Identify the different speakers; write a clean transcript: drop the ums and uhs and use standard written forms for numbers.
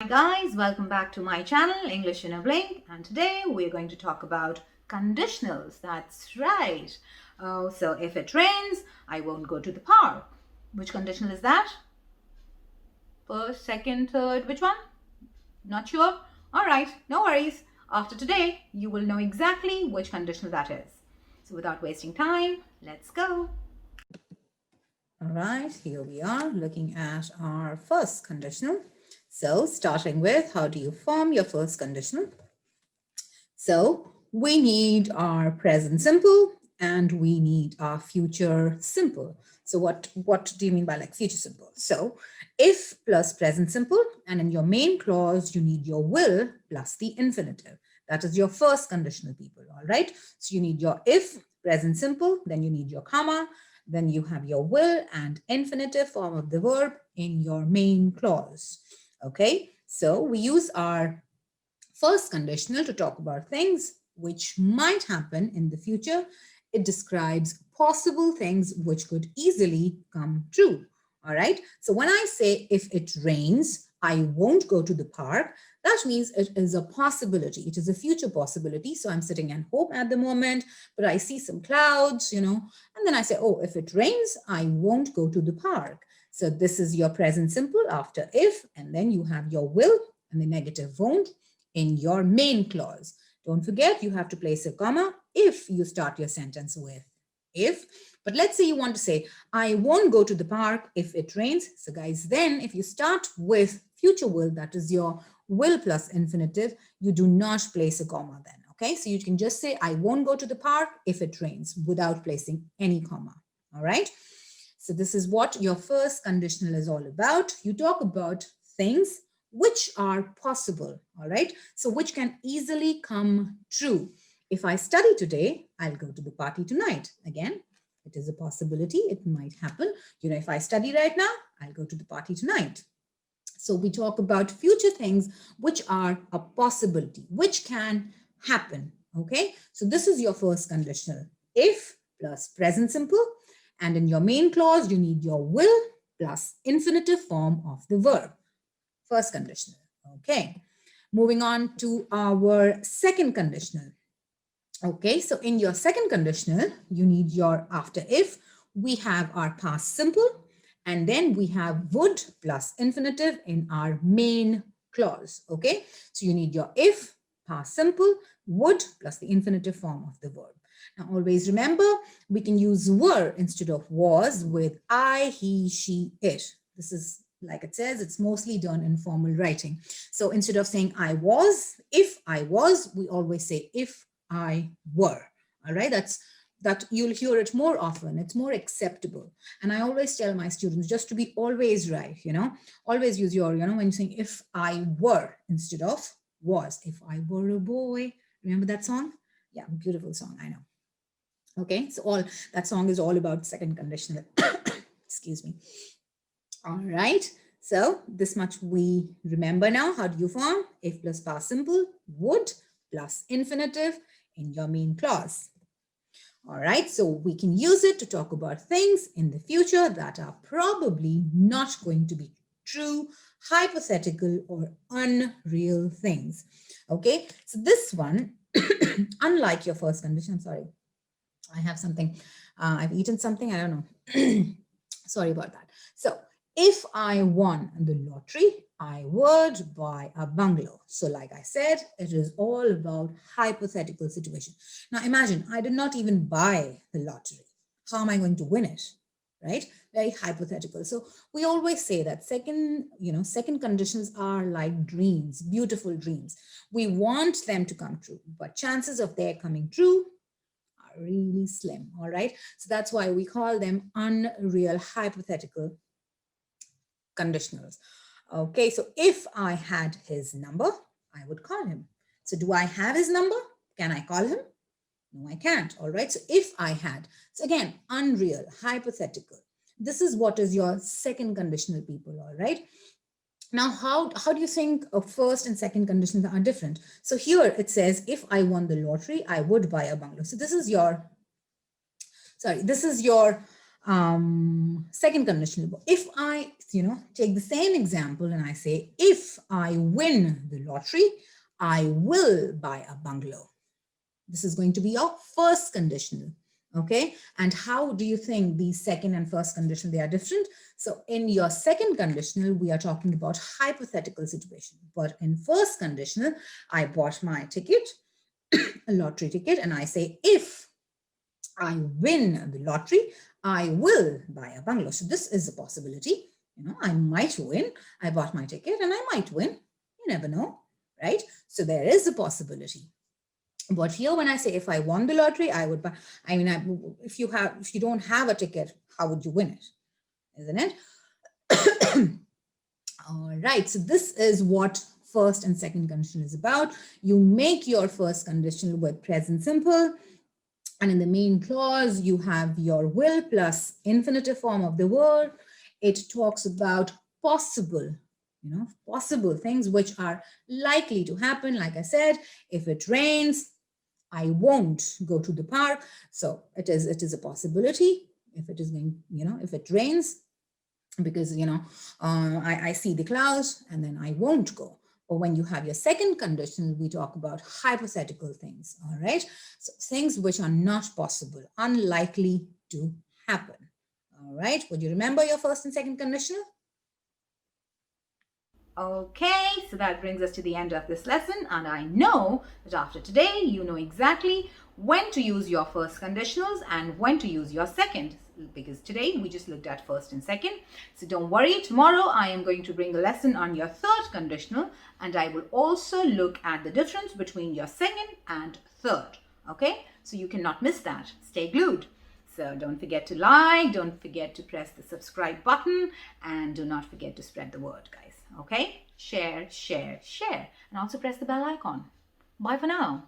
Speaker 1: Hi guys, welcome back to my channel English in a Blink, and today we're going to talk about conditionals. That's right. Oh, so if it rains, I won't go to the park. Which conditional is that? First, second, third, which one? Not sure? Alright, no worries. After today, you will know exactly which conditional that is. So without wasting time, let's go.
Speaker 2: All right, here we are looking at our first conditional. So starting with, how do you form your first conditional? So we need our present simple and we need our future simple. So what do you mean by like future simple? So if plus present simple, and in your main clause, you need your will plus the infinitive. That is your first conditional, people, all right? So you need your if, present simple, then you need your comma, then you have your will and infinitive form of the verb in your main clause, okay? So we use our first conditional to talk about things which might happen in the future. It describes possible things which could easily come true. All right. So when I say if it rains, I won't go to the park, that means it is a possibility. It is a future possibility. So I'm sitting in hope at the moment, but I see some clouds, and then I say, oh, if it rains, I won't go to the park. So this is your present simple after if, and then you have your will and the negative won't in your main clause. Don't forget, you have to place a comma if you start your sentence with if. But let's say you want to say, I won't go to the park if it rains. So guys, then if you start with future will, that is your will plus infinitive, you do not place a comma then. Okay, so you can just say, I won't go to the park if it rains without placing any comma. All right. So this is what your first conditional is all about. You talk about things which are possible, all right? So which can easily come true. If I study today, I'll go to the party tonight. Again, it is a possibility. It might happen. If I study right now, I'll go to the party tonight. So we talk about future things which are a possibility, which can happen, okay? So this is your first conditional. If plus present simple, and in your main clause, you need your will plus infinitive form of the verb. First conditional. Okay. Moving on to our second conditional. Okay, so in your second conditional, you need your after if. We have our past simple, and then we have would plus infinitive in our main clause. Okay, so you need your if, past simple, would plus the infinitive form of the verb. Now, always remember, we can use were instead of was with I, he, she, it. This is like it says, it's mostly done in formal writing. So instead of saying I was, if I was, we always say if I were. All right, that you'll hear it more often. It's more acceptable. And I always tell my students just to be always right, always use your, when you're saying if I were instead of was. If I were a boy. Remember that song? Yeah, beautiful song, I know. Okay, so all that song is all about second conditional. Excuse me. All right, so this much we remember now. How do you form? If plus past simple, would plus infinitive in your main clause. All right, so we can use it to talk about things in the future that are probably not going to be true, hypothetical, or unreal things. Okay, so this one, unlike your first condition, I'm sorry, I have something, I've eaten something, I don't know. Sorry about that. So if I won the lottery, I would buy a bungalow. So like I said, it is all about hypothetical situation. Now imagine, I did not even buy the lottery. How am I going to win it? Right? Very hypothetical. So we always say that second conditions are like dreams, beautiful dreams. We want them to come true, but chances of their coming true are really slim. All right. So that's why we call them unreal hypothetical conditionals. Okay, so if I had his number, I would call him. So do I have his number? Can I call him? No, I can't. All right, so if I had. So again, unreal, hypothetical. This is what is your second conditional, people. All right. Now, how do you think of first and second conditions are different? So here it says, if I won the lottery, I would buy a bungalow. So this is your Second conditional. If I, take the same example and I say, if I win the lottery, I will buy a bungalow. This is going to be your first conditional. Okay. And how do you think the second and first conditional, they are different? So in your second conditional, we are talking about hypothetical situation. But in first conditional, I bought my ticket, a lottery ticket, and I say, if I win the lottery, I will buy a bungalow. So this is a possibility. I might win. I bought my ticket and I might win. You never know, right? So there is a possibility. But here, when I say if I won the lottery, I would buy. I mean, if you don't have a ticket, how would you win it? Isn't it? All right. So this is what first and second conditional is about. You make your first conditional with present simple. And in the main clause, you have your will plus infinitive form of the word. It talks about possible, possible things which are likely to happen. Like I said, if it rains, I won't go to the park. So it is a possibility. If it is going, if it rains, because, I see the clouds and then I won't go. Or when you have your second condition, we talk about hypothetical things, all right? So things which are not possible, unlikely to happen, all right? Would you remember your first and second conditional?
Speaker 1: Okay, so that brings us to the end of this lesson, and I know that after today, you know exactly when to use your first conditionals and when to use your second, because today we just looked at first and second. So don't worry, tomorrow I am going to bring a lesson on your third conditional, and I will also look at the difference between your second and third. Okay, so you cannot miss that. Stay glued. So don't forget to like, don't forget to press the subscribe button, and do not forget to spread the word, guys. Okay? Share, share, share. And also press the bell icon. Bye for now.